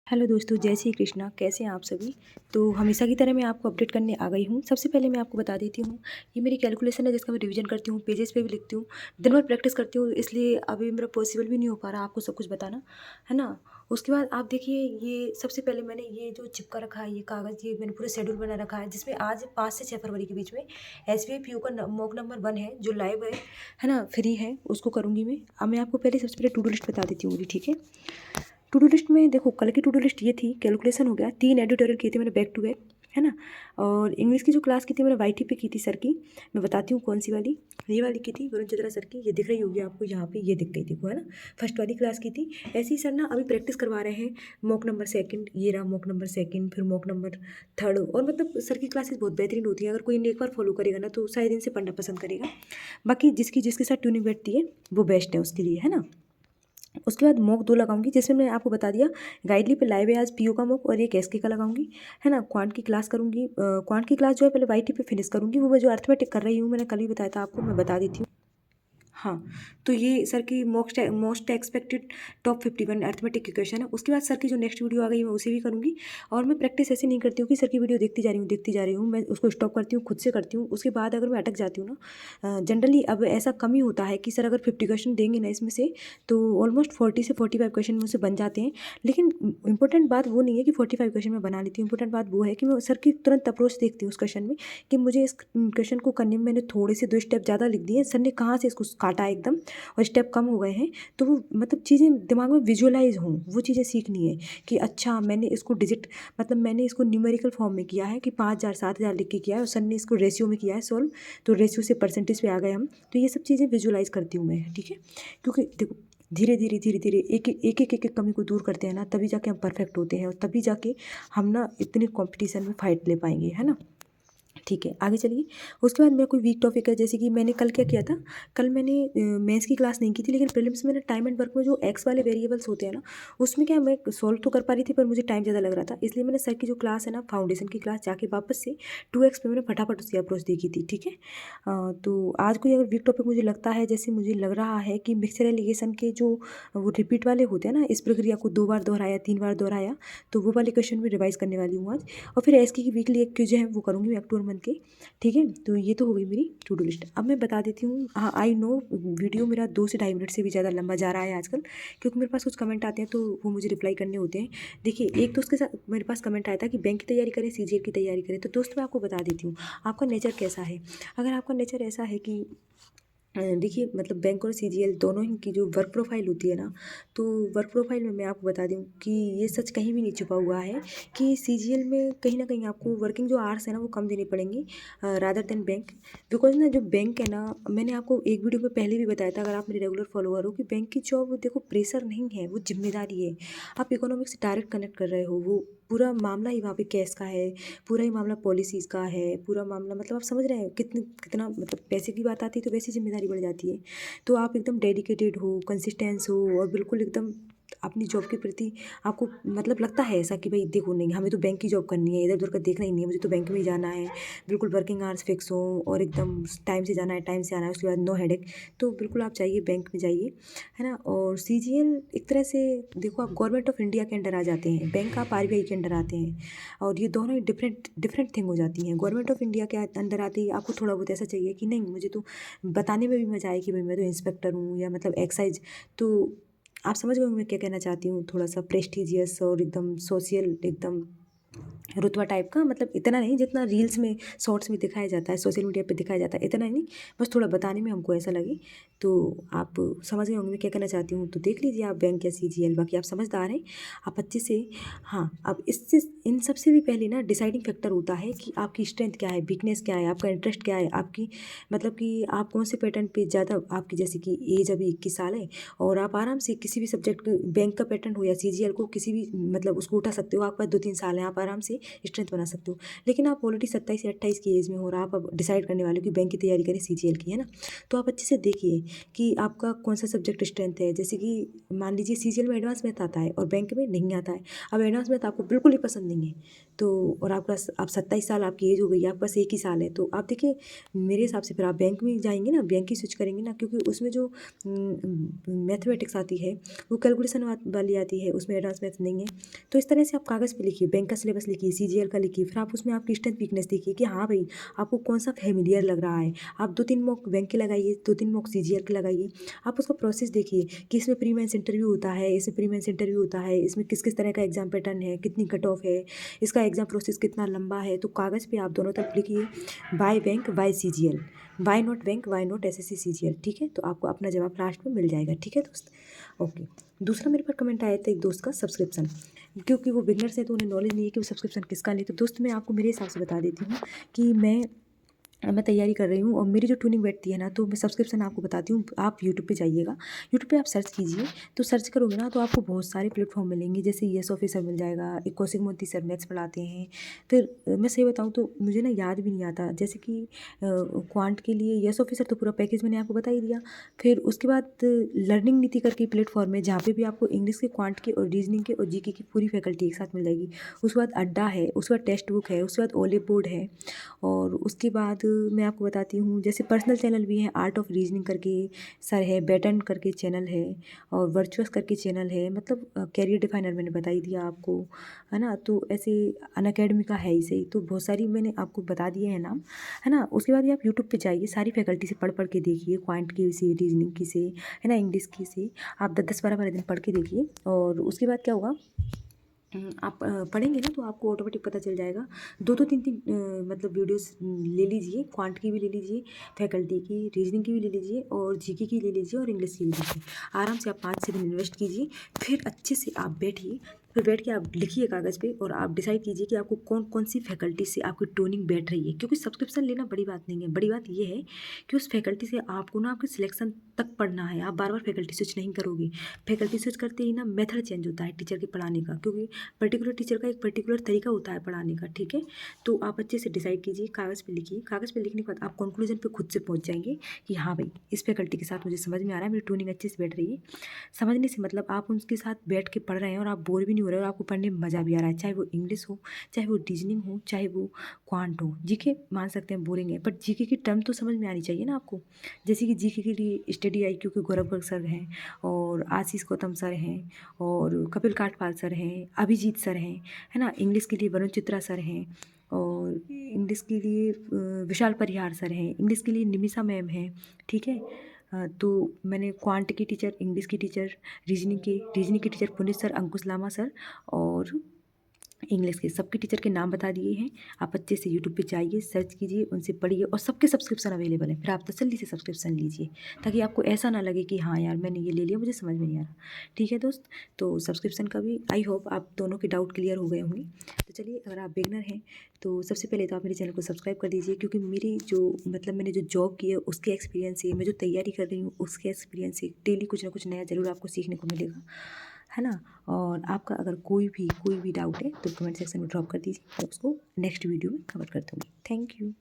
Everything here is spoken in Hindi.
हेलो दोस्तों, जय श्री कृष्णा। कैसे हैं आप सभी। तो हमेशा की तरह मैं आपको अपडेट करने आ गई हूँ। सबसे पहले मैं आपको बता देती हूँ, ये मेरी कैलकुलेशन है जिसका मैं रिवीजन करती हूँ, पेजेस पे भी लिखती हूँ, दिन भर प्रैक्टिस करती हूँ, इसलिए अभी मेरा पॉसिबल भी नहीं हो पा रहा आपको सब कुछ बताना, है ना। उसके बाद आप देखिए, ये सबसे पहले मैंने ये जो चिपका रखा है ये कागज़, ये मैंने पूरा शेड्यूल बना रखा है जिसमें आज 5 से 6 फरवरी के बीच में SBI PO का मॉक नंबर 1 है जो लाइव है ना, फ्री है, उसको करूँगी मैं। अब मैं आपको पहले सबसे पहले टू डू लिस्ट बता देती हूँ मेरी, ठीक है। टू डू लिस्ट में देखो, कल की टू डू लिस्ट ये थी, कैलकुलेशन हो गया, 3 एडिटोरियल किए थे मैंने बैक टू बैक, है ना। और इंग्लिश की जो क्लास की थी मैंने YT पे की थी सर की। मैं बताती हूँ कौन सी वाली, ये वाली की थी वरुण चंद्रा सर की, ये दिख रही होगी आपको यहाँ पे, ये दिख गई थी, है ना। फर्स्ट वाली क्लास की थी। ऐसे ही सर ना अभी प्रैक्टिस करवा रहे हैं मॉक नंबर सेकंड, ये रहा मॉक नंबर सेकंड, फिर मॉक नंबर थर्ड। और मतलब सर की क्लासेस बहुत बेहतरीन होती है, अगर कोई इन्हें एक बार फॉलो करेगा ना तो शायद इनसे पढ़ना पसंद करेगा। बाकी जिसकी जिसके साथ ट्यूनिंग बैठती है वो बेस्ट है उसके लिए, है ना। उसके बाद मॉक 2 लगाऊंगी, जिसमें मैं आपको बता दिया गाइडली पे लाइव है आज PO का मॉक, और एक SK का लगाऊंगी, है ना। क्वांट की क्लास करूंगी, क्वांट की क्लास जो है पहले YT पे फिनिश करूंगी, वो मैं जो अर्थमेटिक कर रही हूँ मैंने कल ही बताया था आपको, मैं बता देती हूँ। हाँ, तो ये सर की most expected top 51 arithmetic equation है। उसके बाद सर की जो नेक्स्ट वीडियो आ गई मैं उसे भी करूँगी। और मैं प्रैक्टिस ऐसे नहीं करती हूँ कि सर की वीडियो देखती जा रही हूँ, मैं उसको स्टॉप करती हूँ, खुद से करती हूँ। उसके बाद अगर मैं अटक जाती हूँ ना, जनरली अब ऐसा कम ही होता है कि सर अगर 50 क्वेश्चन देंगे ना इसमें से, तो ऑलमोस्ट 40 से 45 क्वेश्चन मुझसे बन जाते हैं। लेकिन इंपॉर्टेंट बात वो नहीं है कि 45 क्वेश्चन मैं बना लेती हूँ, इंपॉर्टेंट बात वो है कि मैं सर की तुरंत अप्रोच देखती हूँ उस क्वेश्चन में, कि मुझे इस क्वेश्चन को करने में मैंने थोड़े से 2 स्टेप ज़्यादा लिख दिए, सर ने कहाँ से इसको काटा है एकदम, और स्टेप कम हो गए हैं। तो वो मतलब चीज़ें दिमाग में विजुअलाइज हों, वो चीज़ें सीखनी है कि अच्छा मैंने इसको डिजिट, मतलब मैंने इसको न्यूमेरिकल फॉर्म में किया है कि 5000 7000 लिख के किया है, और सर ने इसको रेशियो में किया है सॉल्व, तो रेशियो से परसेंटेज पे आ गए हम। तो ये सब चीज़ें विजुअलाइज करती हूँ मैं, ठीक है। क्योंकि देखो, धीरे धीरे एक एक कमी को दूर करते हैं ना, तभी जाके हम परफेक्ट होते हैं, और तभी जाके हम ना इतने कॉम्पिटिशन में फाइट ले पाएंगे, है ना। ठीक है, आगे चलिए। उसके बाद मेरा कोई वीक टॉपिक है, जैसे कि मैंने कल क्या किया था, कल मैंने मैथ्स की क्लास नहीं की थी, लेकिन प्रीलिम्स में मैंने टाइम एंड वर्क में जो एक्स वाले वेरिएबल्स होते हैं ना, उसमें क्या मैं सॉल्व तो कर पा रही थी पर मुझे टाइम ज़्यादा लग रहा था, इसलिए मैंने सर की जो क्लास है ना, फाउंडेशन की क्लास, जाके वापस से 2x पे मैंने फटाफट उसकी अप्रोच देखी थी, ठीक है। तो आज कोई अगर वीक टॉपिक मुझे लगता है, जैसे मुझे लग रहा है कि मिक्सचर एलिगेशन के जो वो रिपीट वाले होते हैं ना, इस प्रक्रिया को 2 बार दोहराया 3 बार दोहराया, तो वो वाले क्वेश्चन भी रिवाइज करने वाली हूँ आज। और फिर एसके की वीकली एक क्विज है वो करूँगी मैं अक्टूबर मंथ के, ठीक है। तो ये तो हो गई मेरी टू डू लिस्ट। अब मैं बता देती हूँ, हाँ आई नो वीडियो मेरा 2 से ढाई मिनट से भी ज़्यादा लंबा जा रहा है आजकल, क्योंकि मेरे पास कुछ कमेंट आते हैं तो वो मुझे रिप्लाई करने होते हैं। देखिए, एक दोस्त के साथ मेरे पास कमेंट आया था कि बैंक की तैयारी करें, CGL की तैयारी करें। तो दोस्त मैं आपको बता देती हूँ, आपका नेचर कैसा है। अगर आपका नेचर ऐसा है कि देखिए, मतलब बैंक और CGL दोनों ही की जो वर्क प्रोफाइल होती है ना, तो वर्क प्रोफाइल में मैं आपको बता दूं कि ये सच कहीं भी नहीं छुपा हुआ है कि CGL में कहीं ना कहीं आपको वर्किंग जो आवर्स है ना वो कम देने पड़ेंगे रादर देन बैंक। बिकॉज ना जो बैंक है ना, मैंने आपको एक वीडियो में पहले भी बताया था, अगर आप मेरे रेगुलर फॉलोअर हो, कि बैंक की जॉब देखो प्रेशर नहीं है, वो जिम्मेदारी है। आप इकोनॉमिक्स से डायरेक्ट कनेक्ट कर रहे हो, वो पूरा मामला ही वहाँ पे कैश का है, पूरा ही मामला पॉलिसीज़ का है, पूरा मामला, मतलब आप समझ रहे हैं कितना मतलब पैसे की बात आती है तो वैसी जिम्मेदारी बढ़ जाती है। तो आप एकदम डेडिकेटेड हो, कंसिस्टेंस हो, और बिल्कुल एकदम अपनी जॉब के प्रति आपको मतलब लगता है ऐसा कि भाई देखो, नहीं हमें तो बैंक की जॉब करनी है, इधर उधर का देखना ही नहीं है, मुझे तो बैंक में ही जाना है, बिल्कुल वर्किंग आवर्स फिक्स हो, और एकदम टाइम से जाना है, टाइम से आना है, उसके बाद नो हेडेक। तो बिल्कुल आप जाइए, बैंक में जाइए, है ना। और CGL एक तरह से देखो, आप गवर्नमेंट ऑफ इंडिया के अंडर आ जाते हैं, बैंक आप RBI के अंडर आते हैं, और ये दोनों ही डिफरेंट डिफरेंट थिंग हो जाती हैं। गवर्नमेंट ऑफ इंडिया के अंदर आते ही आपको थोड़ा बहुत ऐसा चाहिए कि नहीं, मुझे तो बताने में भी मजा आए कि भाई मैं तो इंस्पेक्टर हूँ, या मतलब एक्साइज। तो आप समझ गए होंगे मैं क्या कहना चाहती हूँ, थोड़ा सा प्रेस्टिजियस और एकदम सोशल, एकदम रुतबा टाइप का, मतलब इतना नहीं जितना रील्स में शॉर्ट्स में दिखाया जाता है, सोशल मीडिया पे दिखाया जाता है, इतना नहीं, बस थोड़ा बताने में हमको ऐसा लगे। तो आप समझ गए होंगे मैं क्या कहना चाहती हूँ। तो देख लीजिए आप बैंक या CGL, बाकी आप समझदार हैं, आप अच्छे से। हाँ, अब इससे इन सबसे भी पहले ना डिसाइडिंग फैक्टर होता है कि आपकी स्ट्रेंथ क्या है, वीकनेस क्या है, आपका इंटरेस्ट क्या है, आपकी मतलब कि आप कौन से पैटर्न पे ज़्यादा, आपकी जैसे कि एज अभी 21 साल है, और आप आराम से किसी भी सब्जेक्ट, बैंक का पैटर्न हो या CGL को, किसी भी मतलब उसको उठा सकते हो। आपके पास 2-3 साल हैं, आप आराम से स्ट्रेंथ बना सकते हो। लेकिन आप ऑलरेडी 27 या 28 की एज में हो और आप अब डिसाइड करने वाले हो कि बैंक की तैयारी करें CGL की, है ना। तो आप अच्छे से देखिए कि आपका कौन सा सब्जेक्ट स्ट्रेंथ है। जैसे कि मान लीजिए CGL में एडवांस मैथ आता है और बैंक में नहीं आता है। अब एडवांस मैथ आपको बिल्कुल ही पसंद नहीं है, तो और आपका आप 27 साल आपकी एज हो गई है, आपके पास 1 ही साल है, तो आप देखिए मेरे हिसाब से फिर आप बैंक में जाएंगे ना, बैंक ही स्विच करेंगे ना, क्योंकि उसमें जो मैथमेटिक्स आती है वो कैलकुलेशन वाली आती है, उसमें एडवांस मैथ नहीं है। तो इस तरह से आप कागज़ पे लिखिए, बैंक का सिलेबस लिखिए, CGL का लिखिए, फिर आप उसमें आपकी स्ट्रेंथ वीकनेस देखिए कि हाँ भाई आपको कौन सा फेमिलियर लग रहा है। आप 2-3 मॉक बैंक के लगाइए, 2-3 मॉक CGL के लगाइए। आप उसका प्रोसेस देखिए कि इसमें प्री मेंस इंटरव्यू होता है, इसमें प्री मेंस इंटरव्यू होता है, इसमें किस किस तरह का एग्जाम पैटर्न है, कितनी कट ऑफ है, इसका एग्जाम प्रोसेस कितना लंबा है। तो कागज़ पे आप दोनों तरफ लिखिए, by bank by CGL, why not bank, why not SSC CGL, ठीक है। तो आपको अपना जवाब लास्ट में मिल जाएगा, ठीक है दोस्त। ओके। दूसरा मेरे पास कमेंट आया था एक दोस्त का, सब्सक्रिप्शन, क्योंकि वो बिगनर्स है तो उन्हें नॉलेज नहीं है कि वो सब्सक्रिप्शन किसका ले। तो दोस्त मैं आपको मेरे हिसाब से बता देती हूँ कि मैं तैयारी कर रही हूँ और मेरी जो ट्यूनिंग बैठती है ना, तो मैं सब्सक्रिप्शन आपको बताती हूँ। आप यूट्यूब पे जाइएगा, यूट्यूब पे आप सर्च कीजिए, तो सर्च करोगे ना तो आपको बहुत सारे प्लेटफॉर्म मिलेंगे। जैसे येस ऑफिसर मिल जाएगा, एक कौशिक मोती सर मैथ्स पढ़ाते हैं। फिर मैं सही बताऊँ तो मुझे ना याद भी नहीं आता, जैसे कि क्वांट के लिए येस ऑफिसर तो पूरा पैकेज मैंने आपको बता ही दिया। फिर उसके बाद लर्निंग नीति करके प्लेटफॉर्म है, जहाँ पे भी आपको इंग्लिश के, क्वांट के और रीजनिंग के और GK की पूरी फैकल्टी एक साथ मिल जाएगी। उसके बाद अड्डा है, उसके बाद टेक्स्ट बुक है, उसके बाद ओलिव बोर्ड है, और उसके बाद मैं आपको बताती हूँ जैसे पर्सनल चैनल भी है, आर्ट ऑफ रीजनिंग करके सर है, बैटन करके चैनल है, और वर्चुअस करके चैनल है। मतलब कैरियर डिफाइनर मैंने बता ही दिया आपको, है ना। तो ऐसे अनअकैडमी का है ही सही, तो बहुत सारी मैंने आपको बता दिए हैं नाम, है ना। उसके बाद ये आप यूट्यूब पे जाइए, सारी फैकल्टी से पढ़ पढ़ के देखिए, क्वांट की से, रीजनिंग की से, है ना, इंग्लिश की से। आप 10-10, 12-12 दिन पढ़ के देखिए, और उसके बाद क्या होगा, आप पढ़ेंगे ना तो आपको ऑटोमेटिक पता चल जाएगा। 2-2, 3-3 मतलब वीडियोस ले लीजिए, क्वांट की भी ले लीजिए, फैकल्टी की, रीजनिंग की भी ले लीजिए, और GK की ले लीजिए, और इंग्लिश की ले लीजिए। आराम से आप 5-6 दिन इन्वेस्ट कीजिए, फिर अच्छे से आप बैठिए, फिर बैठ के आप लिखिए कागज़ पे, और आप डिसाइड कीजिए कि आपको कौन कौन सी फैकल्टी से आपकी टोनिंग बैठ रही है। क्योंकि सब्सक्रिप्शन लेना बड़ी बात नहीं है, बड़ी बात ये है कि उस फैकल्टी से आपको ना आपके सिलेक्शन तक पढ़ना है। आप बार बार फैकल्टी स्विच नहीं करोगे। फैकल्टी स्विच करते ही ना मेथड चेंज होता है टीचर के पढ़ाने का, क्योंकि पर्टिकुलर टीचर का एक पर्टिकुलर तरीका होता है पढ़ाने का, ठीक है। तो आप अच्छे से डिसाइड कीजिए, कागज़ पे लिखिए, कागज़ पे लिखने के बाद आप कंक्लूजन पे खुद से पहुंच जाएंगे कि हाँ भाई इस फैकल्टी के साथ मुझे समझ में आ रहा है, मेरी ट्यूनिंग अच्छे से बैठ रही है। समझने से मतलब आप उनके साथ बैठ के पढ़ रहे हैं और आप बोर भी नहीं हो रहे, और आपको पढ़ने में मज़ा भी आ रहा है, चाहे वो इंग्लिश हो, चाहे वो रीजनिंग हो, चाहे वो क्वांट हो। GK मान सकते हैं बोरिंग है, बट GK की टर्म तो समझ में आनी चाहिए ना आपको। जैसे कि GK के लिए स्टडी IQ के गौरव गर्ग सर हैं, और आशीष गौतम सर हैं, और कपिल काठपाल सर हैं, अभिजीत सर हैं, है ना। इंग्लिश के लिए वरुण चित्रा सर हैं, और इंग्लिश के लिए विशाल परिहार सर हैं, इंग्लिश के लिए निमिषा मैम हैं, ठीक है। तो मैंने क्वांट की टीचर, इंग्लिश की टीचर, रीजनिंग की टीचर पुनीत सर, अंकुश लामा सर, और इंग्लिश के सबके टीचर के नाम बता दिए हैं। आप अच्छे से यूट्यूब पे जाइए, सर्च कीजिए, उनसे पढ़िए, और सबके सब्सक्रिप्शन अवेलेबल है। फिर आप तसल्ली से सब्सक्रिप्शन लीजिए, ताकि आपको ऐसा ना लगे कि हाँ यार मैंने ये ले लिया, मुझे समझ में नहीं आ रहा। ठीक है दोस्त, तो सब्सक्रिप्शन का भी आई होप आप दोनों के डाउट क्लियर हो गए होंगे। तो चलिए, अगर आप बिगनर हैं तो सबसे पहले तो आप मेरे चैनल को सब्सक्राइब कर दीजिए, क्योंकि मेरी जो मतलब मैंने जो जॉब की है उसके एक्सपीरियंस से, मैं जो तैयारी कर रही हूँ उसके एक्सपीरियंस से डेली कुछ ना कुछ नया ज़रूर आपको सीखने को मिलेगा, है ना। और आपका अगर कोई भी डाउट है तो कमेंट सेक्शन में ड्रॉप कर दीजिए, मैं उसको नेक्स्ट वीडियो में कवर कर दूँगी। Thank you.